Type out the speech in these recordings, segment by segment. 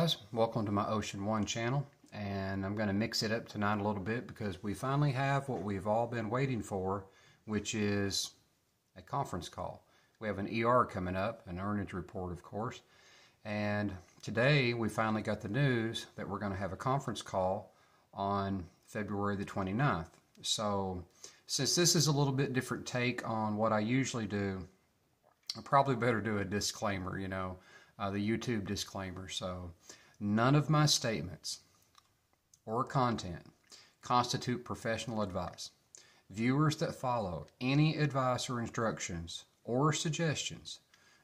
guys, welcome to my Ocean One channel, and I'm going to mix it up tonight a little bit because we finally have what we've all been waiting for, which is a conference call. We have an ER coming up, an earnings report of course, and today we finally got the news that we're going to have a conference call on February the 29th. So since this is a little bit different take on what I usually do, I probably better do a disclaimer, the YouTube disclaimer. So none of my statements or content constitute professional advice. Viewers that follow any advice or instructions or suggestions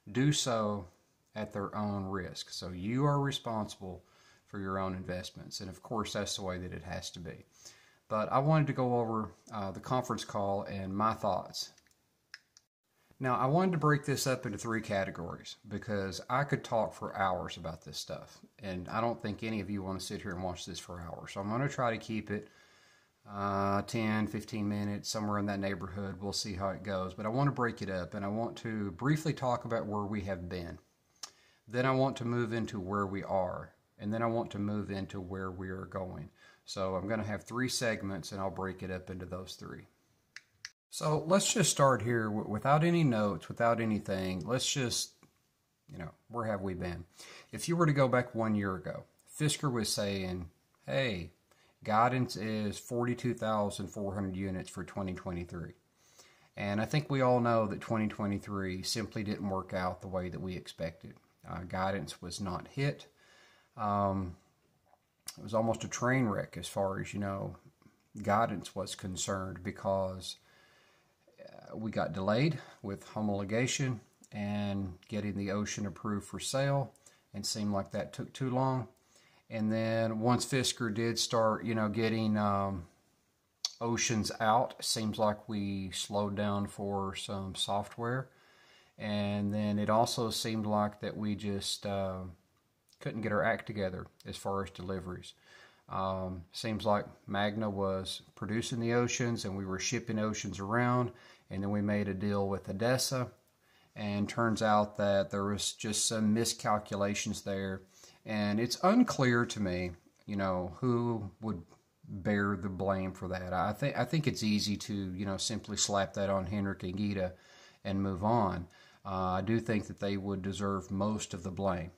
do so at their own risk. So you are responsible for your own investments. And of course, that's the way that it has to be. But I wanted to go over the conference call and my thoughts. Now, I wanted to break this up into three categories because I could talk for hours about this stuff, and I don't think any of you want to sit here and watch this for hours. So I'm going to try to keep it 10, 15 minutes, somewhere in that neighborhood. We'll see how it goes, but I want to break it up, and I want to briefly talk about where we have been. Then I want to move into where we are, and then I want to move into where we are going. So I'm going to have three segments, and I'll break it up into those three. So let's just start here without any notes, without anything. Let's just, where have we been? If you were to go back 1 year ago, Fisker was saying, hey, guidance is 42,400 units for 2023. And I think we all know that 2023 simply didn't work out the way that we expected. Guidance was not hit. It was almost a train wreck as far as, guidance was concerned, because we got delayed with homologation and getting the Ocean approved for sale, and seemed like that took too long. And then once Fisker did start, getting Oceans out, seems like we slowed down for some software. And then it also seemed like that we just couldn't get our act together as far as deliveries. Seems like Magna was producing the Oceans and we were shipping Oceans around, and then we made a deal with Odessa, and turns out that there was just some miscalculations there, and it's unclear to me, who would bear the blame for that. I think it's easy to, simply slap that on Henrik and Gita and move on. I do think that they would deserve most of the blame.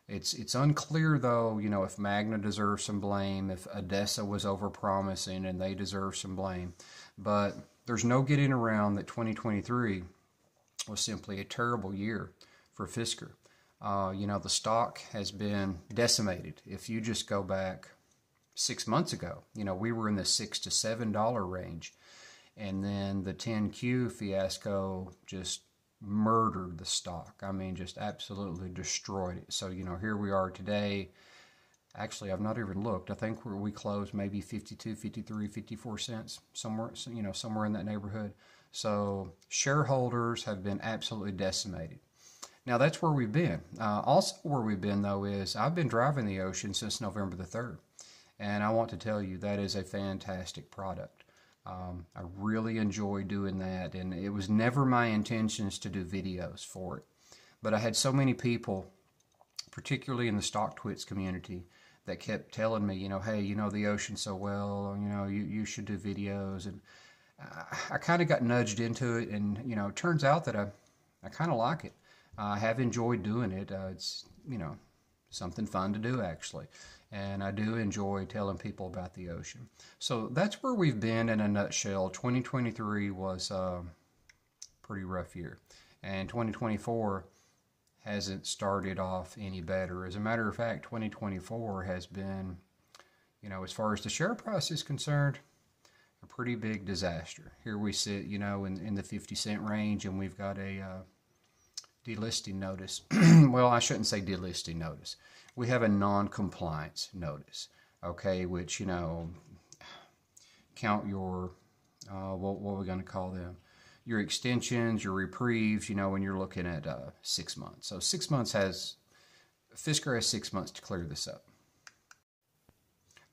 It's unclear, though, if Magna deserves some blame, if Odessa was overpromising and they deserve some blame. But there's no getting around that 2023 was simply a terrible year for Fisker. The stock has been decimated. If you just go back 6 months ago, we were in the $6 to $7 range. And then the 10Q fiasco just murdered the stock. I mean, just absolutely destroyed it. So, here we are today. Actually, I've not even looked. I think we closed maybe 52, 53, 54 cents, somewhere in that neighborhood. So shareholders have been absolutely decimated. Now, that's where we've been. Also where we've been, though, is I've been driving the Ocean since November the 3rd. And I want to tell you that is a fantastic product. I really enjoy doing that, and it was never my intentions to do videos for it. But I had so many people, particularly in the Stock-Twits community, that kept telling me, hey, the Ocean so well, you should do videos. And I kind of got nudged into it, and, it turns out that I kind of like it. I have enjoyed doing it. It's, something fun to do, actually. And I do enjoy telling people about the Ocean. So that's where we've been in a nutshell. 2023 was a pretty rough year. And 2024 hasn't started off any better. As a matter of fact, 2024 has been, as far as the share price is concerned, a pretty big disaster. Here we sit, in the 50-cent range, and we've got a delisting notice. Well, I shouldn't say delisting notice. We have a non-compliance notice, okay, which, count your, what are we going to call them? Your extensions, your reprieves, when you're looking at 6 months. So 6 months Fisker has 6 months to clear this up.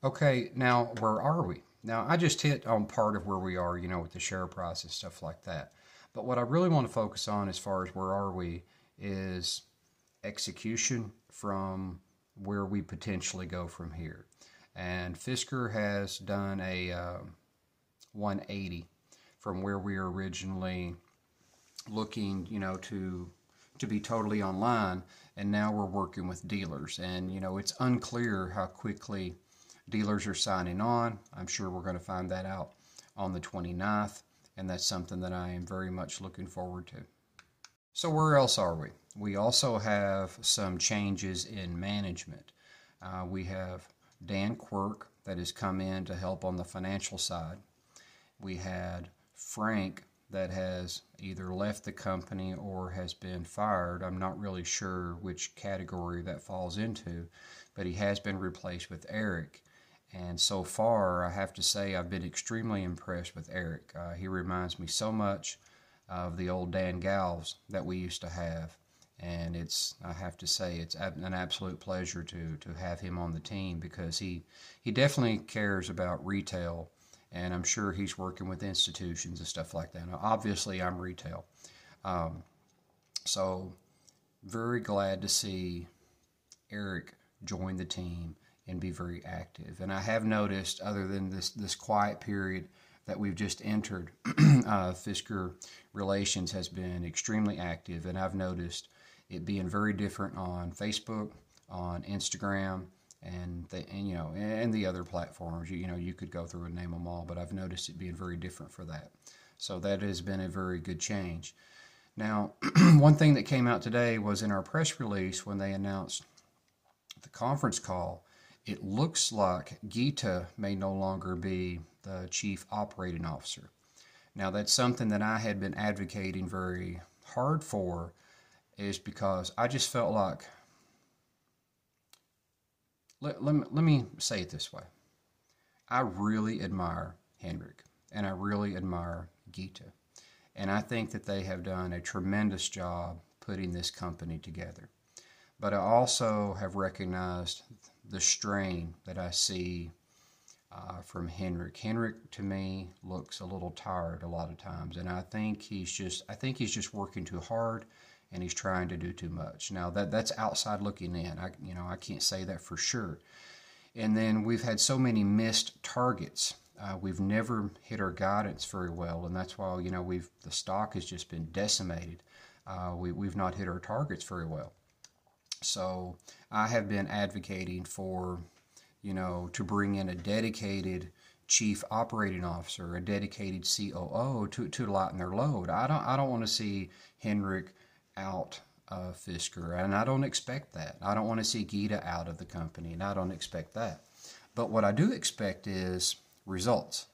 Okay, now where are we? Now, I just hit on part of where we are, with the share price and stuff like that. But what I really want to focus on as far as where are we is execution from where we potentially go from here. And Fisker has done a 180 from where we were originally looking, to be totally online, and now we're working with dealers. And it's unclear how quickly dealers are signing on. I'm sure we're going to find that out on the 29th, and that's something that I am very much looking forward to. So where else are we? We also have some changes in management. We have Dan Quirk that has come in to help on the financial side. We had Frank that has either left the company or has been fired. I'm not really sure which category that falls into, but he has been replaced with Eric. And so far, I have to say, I've been extremely impressed with Eric. He reminds me so much of the old Dan Galves that we used to have. And I have to say, it's an absolute pleasure to have him on the team, because he definitely cares about retail, and I'm sure he's working with institutions and stuff like that. Now, obviously, I'm retail. So very glad to see Eric join the team and be very active. And I have noticed, other than this quiet period that we've just entered, Fisker Relations has been extremely active, and I've noticed it being very different on Facebook, on Instagram, and the other platforms. You could go through and name them all, but I've noticed it being very different for that. So that has been a very good change. Now, one thing that came out today was in our press release when they announced the conference call, it looks like Geeta may no longer be the Chief Operating Officer. Now, that's something that I had been advocating very hard for, is because I just felt like, let me say it this way. I really admire Henrik, and I really admire Geeta. And I think that they have done a tremendous job putting this company together. But I also have recognized the strain that I see from Henrik. Henrik, to me, looks a little tired a lot of times, and I think he's just working too hard, and he's trying to do too much. Now that's outside looking in. I can't say that for sure. And then we've had so many missed targets. We've never hit our guidance very well, and that's why the stock has just been decimated. We've not hit our targets very well. So I have been advocating for to bring in a dedicated Chief Operating Officer, a dedicated COO to lighten their load. I don't want to see Henrik out of Fisker, and I don't expect that. I don't want to see Geeta out of the company, and I don't expect that. But what I do expect is results.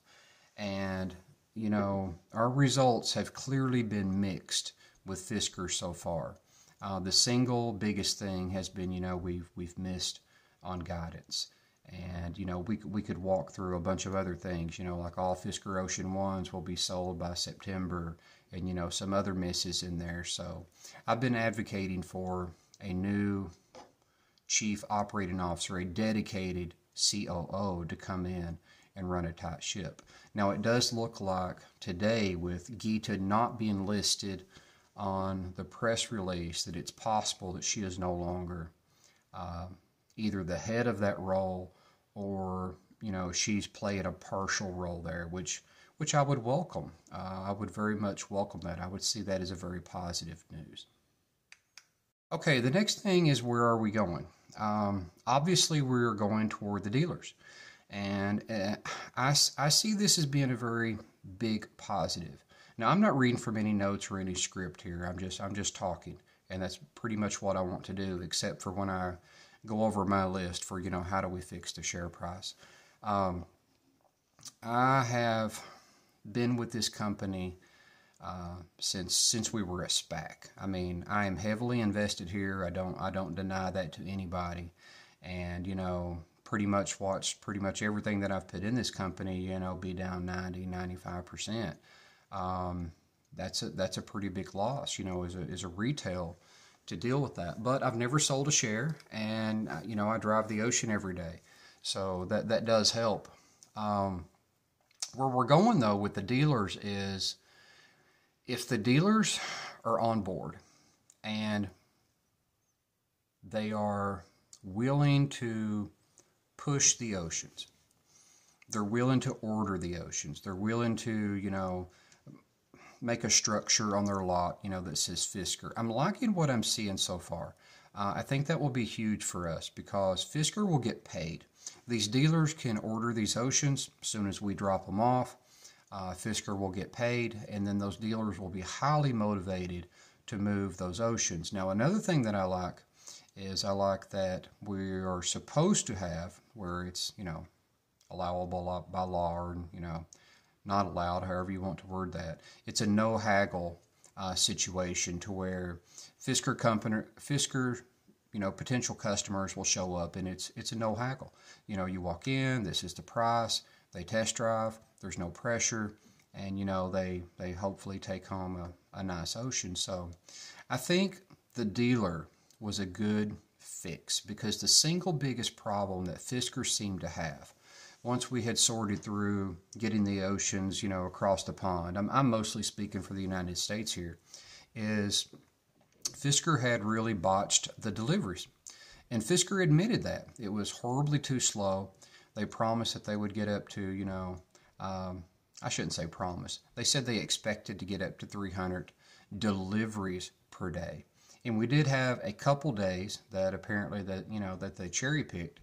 And our results have clearly been mixed with Fisker so far. The single biggest thing has been we've missed on guidance. And we could walk through a bunch of other things, like all Fisker Ocean 1s will be sold by September, and some other misses in there. So I've been advocating for a new Chief Operating Officer, a dedicated COO, to come in and run a tight ship. Now, it does look like today, with Geeta not being listed on the press release, that it's possible that she is no longer either the head of that role, or she's played a partial role there, which I would welcome. I would very much welcome that. I would see that as a very positive news. Okay, the next thing is, where are we going? Obviously, we're going toward the dealers, and I see this as being a very big positive. Now, I'm not reading from any notes or any script here. I'm just talking, and that's pretty much what I want to do, except for when I go over my list for how do we fix the share price. I have been with this company since we were a SPAC. I mean, I am heavily invested here. I don't deny that to anybody, and pretty much watched pretty much everything that I've put in this company be down 90-95%. That's a pretty big loss, as a retail, to deal with that. But I've never sold a share, and I drive the ocean every day, so that does help. Where we're going though with the dealers is, if the dealers are on board and they are willing to push the oceans. They're willing to order the oceans. They're willing to, make a structure on their lot, that says Fisker. I'm liking what I'm seeing so far. I think that will be huge for us because Fisker will get paid. These dealers can order these oceans as soon as we drop them off. Fisker will get paid, and then those dealers will be highly motivated to move those oceans. Now, another thing that I like is I like that we are supposed to have, where it's, allowable by law or, not allowed, however you want to word that. It's a no haggle situation to where Fisker, potential customers will show up, and it's a no haggle. You walk in, this is the price, they test drive, there's no pressure, and they hopefully take home a nice ocean. So I think the dealer was a good fix because the single biggest problem that Fisker seemed to have, once we had sorted through getting the oceans, across the pond, I'm mostly speaking for the United States here, is Fisker had really botched the deliveries. And Fisker admitted that. It was horribly too slow. They promised that they would get up to, I shouldn't say promise. They said they expected to get up to 300 deliveries per day. And we did have a couple days that apparently that they cherry picked,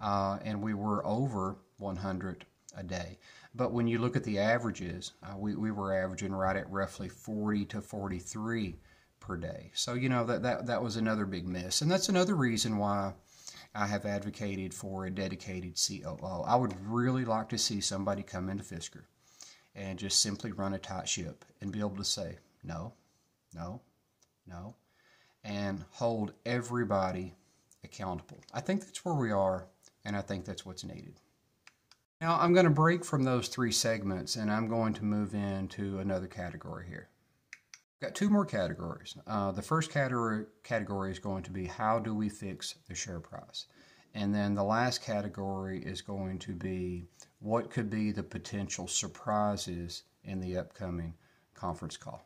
and we were over 100 a day. But when you look at the averages, we were averaging right at roughly 40 to 43 per day. So, that was another big miss. And that's another reason why I have advocated for a dedicated COO. I would really like to see somebody come into Fisker and just simply run a tight ship and be able to say, no, no, no, and hold everybody accountable. I think that's where we are, and I think that's what's needed. Now, I'm going to break from those three segments, and I'm going to move into another category here. I've got two more categories. The first category is going to be how do we fix the share price? And then the last category is going to be what could be the potential surprises in the upcoming conference call.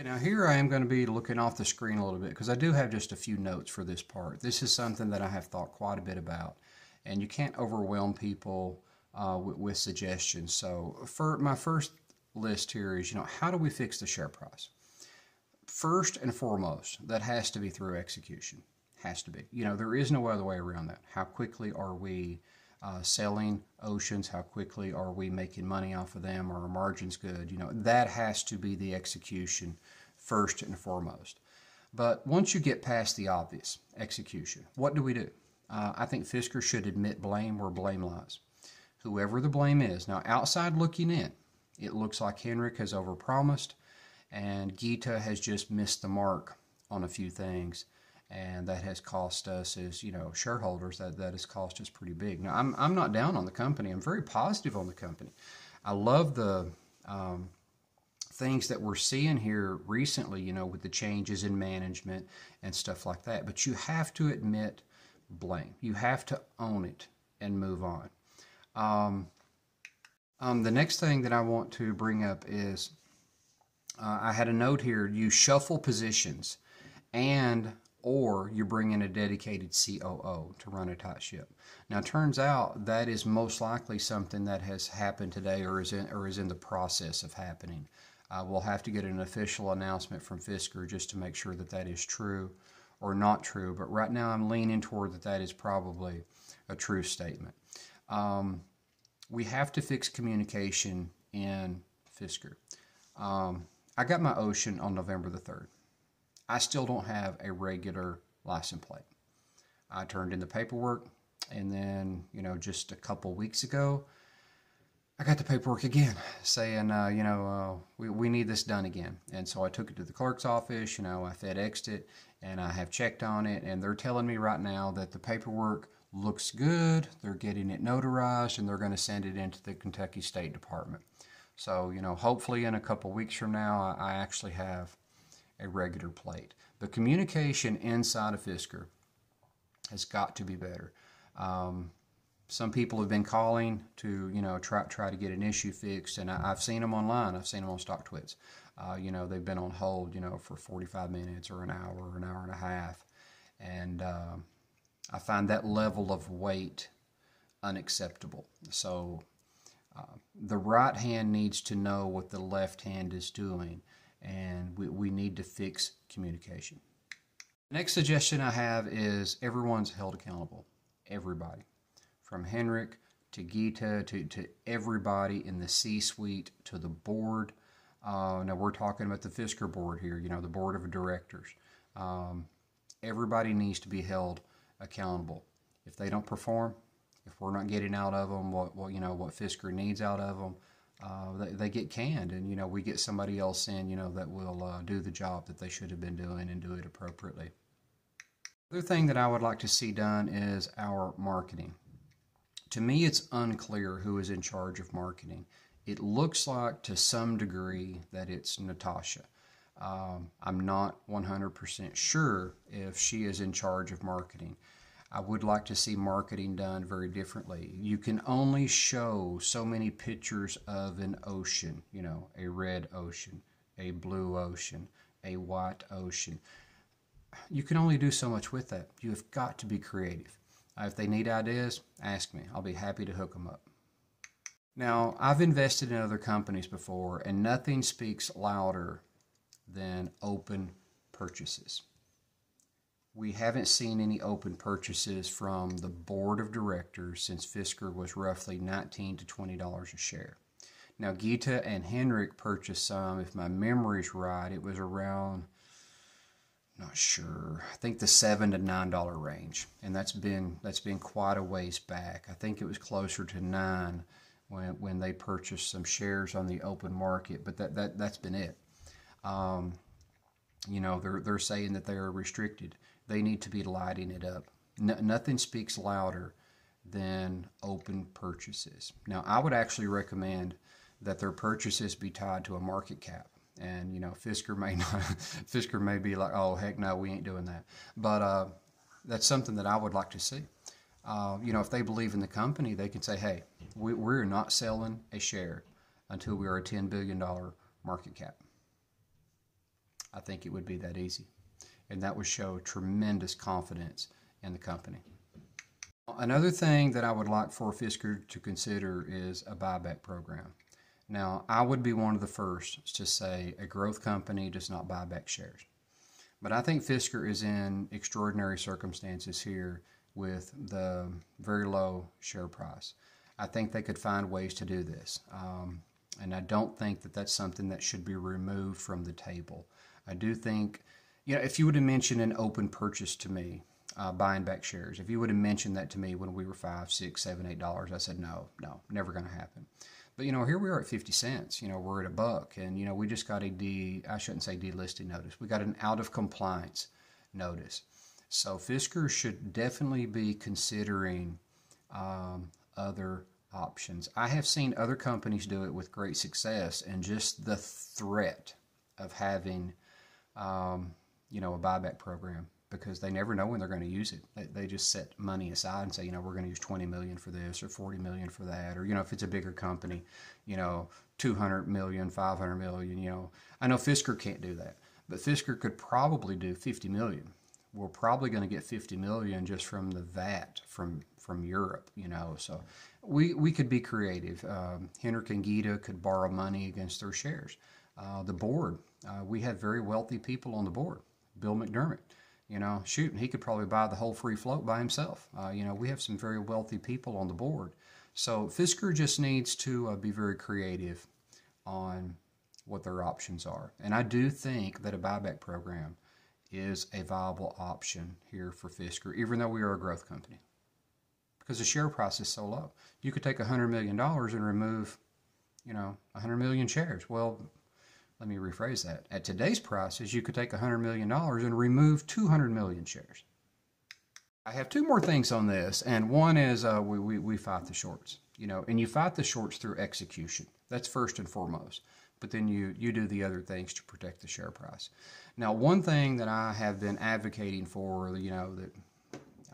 Now here I am going to be looking off the screen a little bit because I do have just a few notes for this part. This is something that I have thought quite a bit about, and you can't overwhelm people with suggestions. So for my first list here is, how do we fix the share price? First and foremost, that has to be through execution. Has to be. There is no other way around that. How quickly are we selling oceans? How quickly are we making money off of them? Are our margins good? That has to be the execution first and foremost. But once you get past the obvious execution, what do we do? I think Fisker should admit blame where blame lies. Whoever the blame is. Now, outside looking in, it looks like Henrik has overpromised and Gita has just missed the mark on a few things. And that has cost us as, shareholders, that has cost us pretty big. Now, I'm not down on the company. I'm very positive on the company. I love the things that we're seeing here recently, with the changes in management and stuff like that. But you have to admit blame. You have to own it and move on. The next thing that I want to bring up is I had a note here, you shuffle positions or you bring in a dedicated COO to run a tight ship. Now, it turns out that is most likely something that has happened today or is in the process of happening. We'll have to get an official announcement from Fisker just to make sure that is true or not true. But right now, I'm leaning toward that is probably a true statement. We have to fix communication in Fisker. I got my ocean on November the 3rd. I still don't have a regular license plate. I turned in the paperwork, and then, just a couple weeks ago, I got the paperwork again saying, we need this done again. And so I took it to the clerk's office, I FedExed it, and I have checked on it, and they're telling me right now that the paperwork looks good, they're getting it notarized, and they're going to send it into the Kentucky State Department. So, hopefully in a couple weeks from now, I actually have a regular plate. The communication inside of Fisker has got to be better. Some people have been calling to, try to get an issue fixed, and I've seen them online. I've seen them on Stock-Twits. They've been on hold, for 45 minutes or an hour and a half. And I find that level of weight unacceptable. So the right hand needs to know what the left hand is doing, and we need to fix communication. Next suggestion I have is everyone's held accountable. Everybody. From Henrik to Gita to everybody in the C-suite to the board. Now we're talking about the Fisker board here, the board of directors. Everybody needs to be held accountable. If they don't perform, if we're not getting out of them what Fisker needs out of them, they get canned, and we get somebody else in that will do the job that they should have been doing and do it appropriately. The other thing that I would like to see done is our marketing. To me, it's unclear who is in charge of marketing. It looks like to some degree that it's Natasha. I'm not 100% sure if she is in charge of marketing. I would like to see marketing done very differently. You can only show so many pictures of an ocean, a red ocean, a blue ocean, a white ocean. You can only do so much with that. You have got to be creative. If they need ideas, ask me. I'll be happy to hook them up. Now, I've invested in other companies before, and nothing speaks louder than open purchases. We haven't seen any open purchases from the board of directors since Fisker was roughly $19 to $20 a share. Now, Gita and Henrik purchased some. If my memory's right, it was around, not sure, I think the $7 to $9 range, and that's been quite a ways back. I think it was closer to $9 when they purchased some shares on the open market, but that's been it. They're saying that they are restricted. They need to be lighting it up. Nothing speaks louder than open purchases. Now, I would actually recommend that their purchases be tied to a market cap. And Fisker may not. Fisker may be like, oh heck no, we ain't doing that. But that's something that I would like to see. If they believe in the company, they can say, hey, we're not selling a share until we are a $10 billion market cap. I think it would be that easy, and that would show tremendous confidence in the company. Another thing that I would like for Fisker to consider is a buyback program. Now, I would be one of the first to say a growth company does not buy back shares. But I think Fisker is in extraordinary circumstances here with the very low share price. I think they could find ways to do this. And I don't think that that's something that should be removed from the table. I do think, if you would have mentioned an open purchase to me, buying back shares, if you would have mentioned that to me when we were $5, $6, $7, $8, I said, no, never going to happen. But, here we are at 50 cents, we're at $1, and, we just got I shouldn't say delisting notice. We got an out of compliance notice. So Fisker should definitely be considering other options. I have seen other companies do it with great success, and just the threat of having, a buyback program, because they never know when they're going to use it. They just set money aside and say, we're going to use $20 million for this or $40 million for that. Or, if it's a bigger company, $200 million, $500 million, I know Fisker can't do that, but Fisker could probably do $50 million. We're probably going to get $50 million just from the VAT from Europe, so we could be creative. Henrik and Gita could borrow money against their shares. The board, we have very wealthy people on the board. Bill McDermott, he could probably buy the whole free float by himself. We have some very wealthy people on the board. So Fisker just needs to be very creative on what their options are. And I do think that a buyback program is a viable option here for Fisker, even though we are a growth company, because the share price is so low. You could take $100 million and remove, 100 million shares. Well, let me rephrase that. At today's prices, you could take $100 million and remove 200 million shares. I have two more things on this, and one is we fight the shorts, and you fight the shorts through execution. That's first and foremost. But then you do the other things to protect the share price. Now, one thing that I have been advocating for, that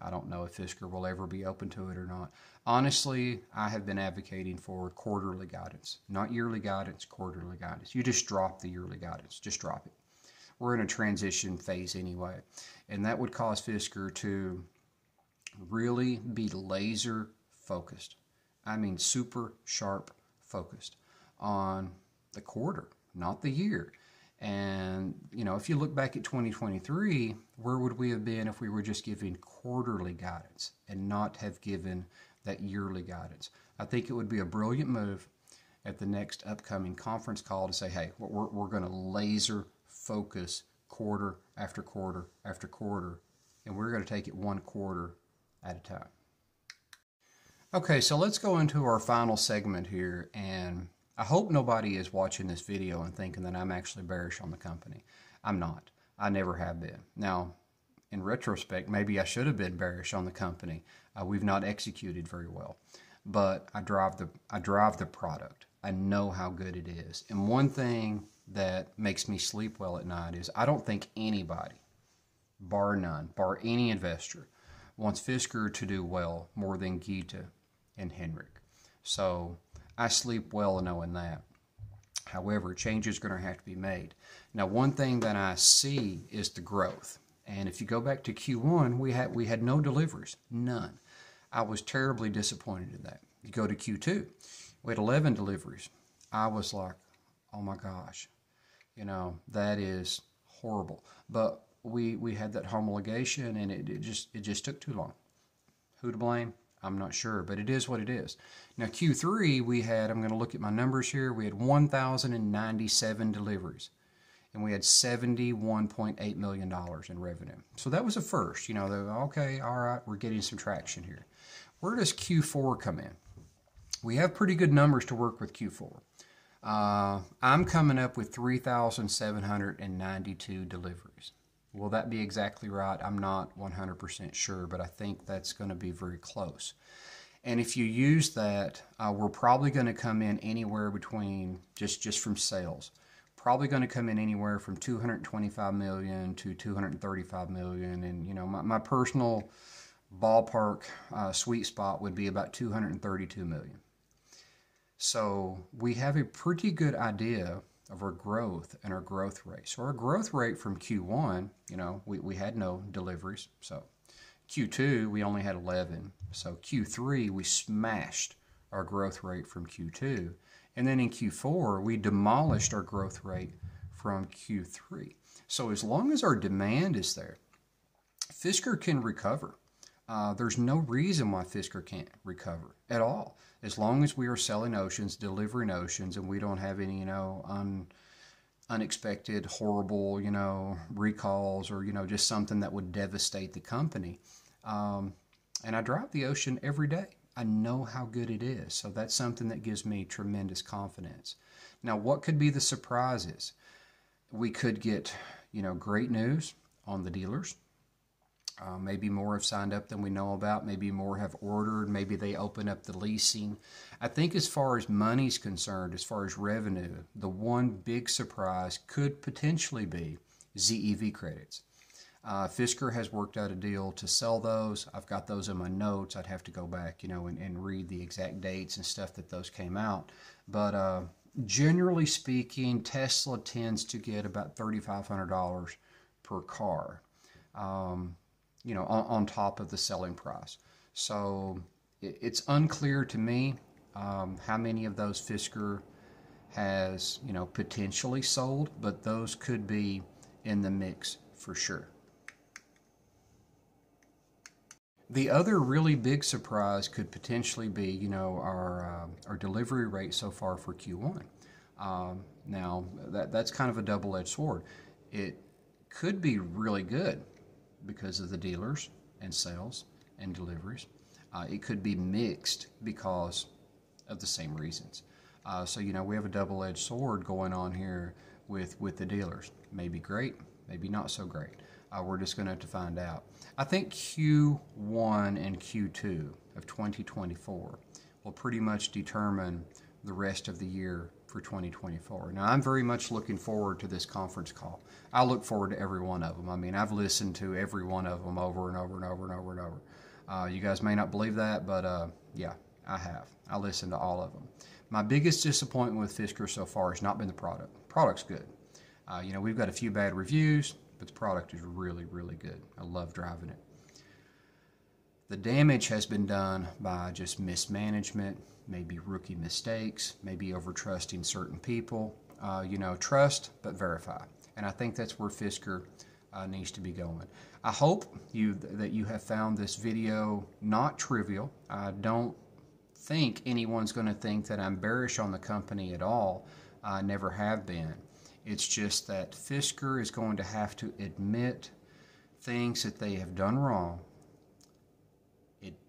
I don't know if Fisker will ever be open to it or not. Honestly, I have been advocating for quarterly guidance, not yearly guidance, quarterly guidance. You just drop the yearly guidance, just drop it. We're in a transition phase anyway, and that would cause Fisker to Really be laser focused. I mean, super sharp focused on the quarter, not the year. And, if you look back at 2023, where would we have been if we were just giving quarterly guidance and not have given that yearly guidance? I think it would be a brilliant move at the next upcoming conference call to say, hey, we're going to laser focus quarter after quarter after quarter, and we're going to take it one quarter at a time. Okay, so let's go into our final segment here, and I hope nobody is watching this video and thinking that I'm actually bearish on the company. I'm not. I never have been. Now, in retrospect, maybe I should have been bearish on the company. We've not executed very well, but I drive the product. I know how good it is. And one thing that makes me sleep well at night is I don't think anybody, bar none, bar any investor, wants Fisker to do well more than Gita and Henrik. So I sleep well knowing that. However, change is going to have to be made. Now, one thing that I see is the growth. And if you go back to Q1, we had no deliveries, none. I was terribly disappointed in that. You go to Q2, we had 11 deliveries. I was like, oh my gosh, that is horrible. But we had that homologation, and it just took too long. Who to blame? I'm not sure, but it is what it is. Now, Q3, I'm going to look at my numbers here, we had 1,097 deliveries, and we had $71.8 million in revenue. So that was a first. Okay, all right, we're getting some traction here. Where does Q4 come in? We have pretty good numbers to work with Q4. I'm coming up with 3,792 deliveries. Will that be exactly right? I'm not 100% sure, but I think that's going to be very close. And if you use that, we're probably going to come in anywhere between, just from sales, probably going to come in anywhere from 225 million to 235 million. And, my personal ballpark sweet spot would be about 232 million. So we have a pretty good idea of our growth and our growth rate. So our growth rate from Q1, we had no deliveries. So Q2, we only had 11. So Q3, we smashed our growth rate from Q2. And then in Q4, we demolished our growth rate from Q3. So as long as our demand is there, Fisker can recover. There's no reason why Fisker can't recover at all. As long as we are selling oceans, delivering oceans, and we don't have any, unexpected, horrible, recalls or, just something that would devastate the company. And I drive the ocean every day. I know how good it is. So that's something that gives me tremendous confidence. Now, what could be the surprises? We could get, great news on the dealers. Maybe more have signed up than we know about. Maybe more have ordered. Maybe they open up the leasing. I think as far as money's concerned, as far as revenue, the one big surprise could potentially be ZEV credits. Fisker has worked out a deal to sell those. I've got those in my notes. I'd have to go back, and read the exact dates and stuff that those came out. But generally speaking, Tesla tends to get about $3,500 per car. On top of the selling price. So it's unclear to me how many of those Fisker has, potentially sold, but those could be in the mix for sure. The other really big surprise could potentially be, our delivery rate so far for Q1. Now, that's kind of a double-edged sword. It could be really good because of the dealers and sales and deliveries. It could be mixed because of the same reasons. So, we have a double-edged sword going on here with the dealers. Maybe great, maybe not so great. We're just going to have to find out. I think Q1 and Q2 of 2024 will pretty much determine the rest of the year for 2024. Now, I'm very much looking forward to this conference call. I look forward to every one of them. I mean, I've listened to every one of them over and over and over and over and over. You guys may not believe that, but yeah, I have. I listened to all of them. My biggest disappointment with Fisker so far has not been the product. Product's good. We've got a few bad reviews, but the product is really, really good. I love driving it. The damage has been done by just mismanagement, maybe rookie mistakes, maybe over trusting certain people. Trust but verify. And I think that's where Fisker needs to be going. I hope that you have found this video not trivial. I don't think anyone's going to think that I'm bearish on the company at all. I never have been. It's just that Fisker is going to have to admit things that they have done wrong.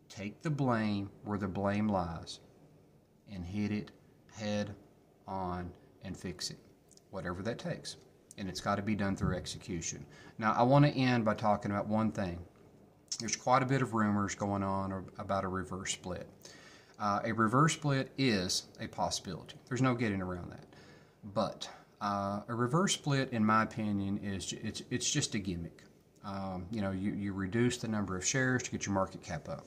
Take the blame where the blame lies and hit it head on and fix it, whatever that takes. And it's got to be done through execution. Now, I want to end by talking about one thing. There's quite a bit of rumors going on about a reverse split. A reverse split is a possibility. There's no getting around that. But a reverse split, in my opinion, it's just a gimmick. You reduce the number of shares to get your market cap up.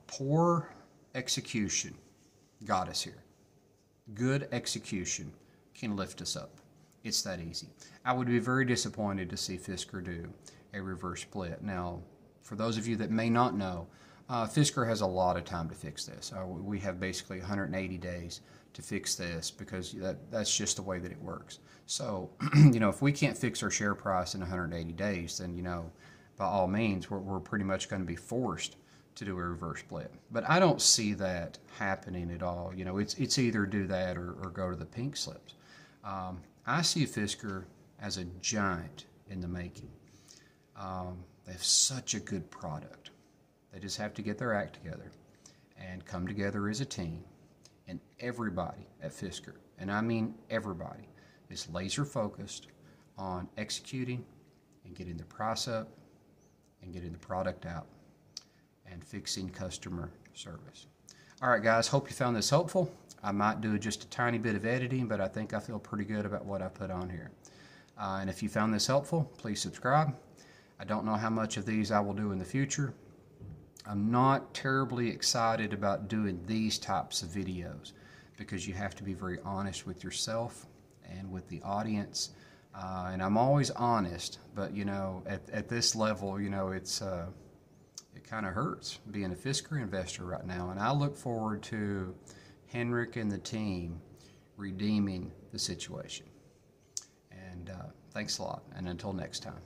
Poor execution got us here. Good execution can lift us up. It's that easy. I would be very disappointed to see Fisker do a reverse split. Now, for those of you that may not know, Fisker has a lot of time to fix this. We have basically 180 days to fix this because that's just the way that it works. So, if we can't fix our share price in 180 days, then, by all means, we're pretty much going to be forced to do a reverse split. But I don't see that happening at all. It's either do that or go to the pink slips. I see Fisker as a giant in the making. They have such a good product. They just have to get their act together and come together as a team. And everybody at Fisker, and I mean everybody, is laser focused on executing and getting the price up and getting the product out and fixing customer service. All right, guys, hope you found this helpful. I might do just a tiny bit of editing, but I think I feel pretty good about what I put on here. And if you found this helpful, please subscribe. I don't know how much of these I will do in the future. I'm not terribly excited about doing these types of videos because you have to be very honest with yourself and with the audience. And I'm always honest, but at this level, it kind of hurts being a Fisker investor right now. And I look forward to Henrik and the team redeeming the situation. And thanks a lot. And until next time.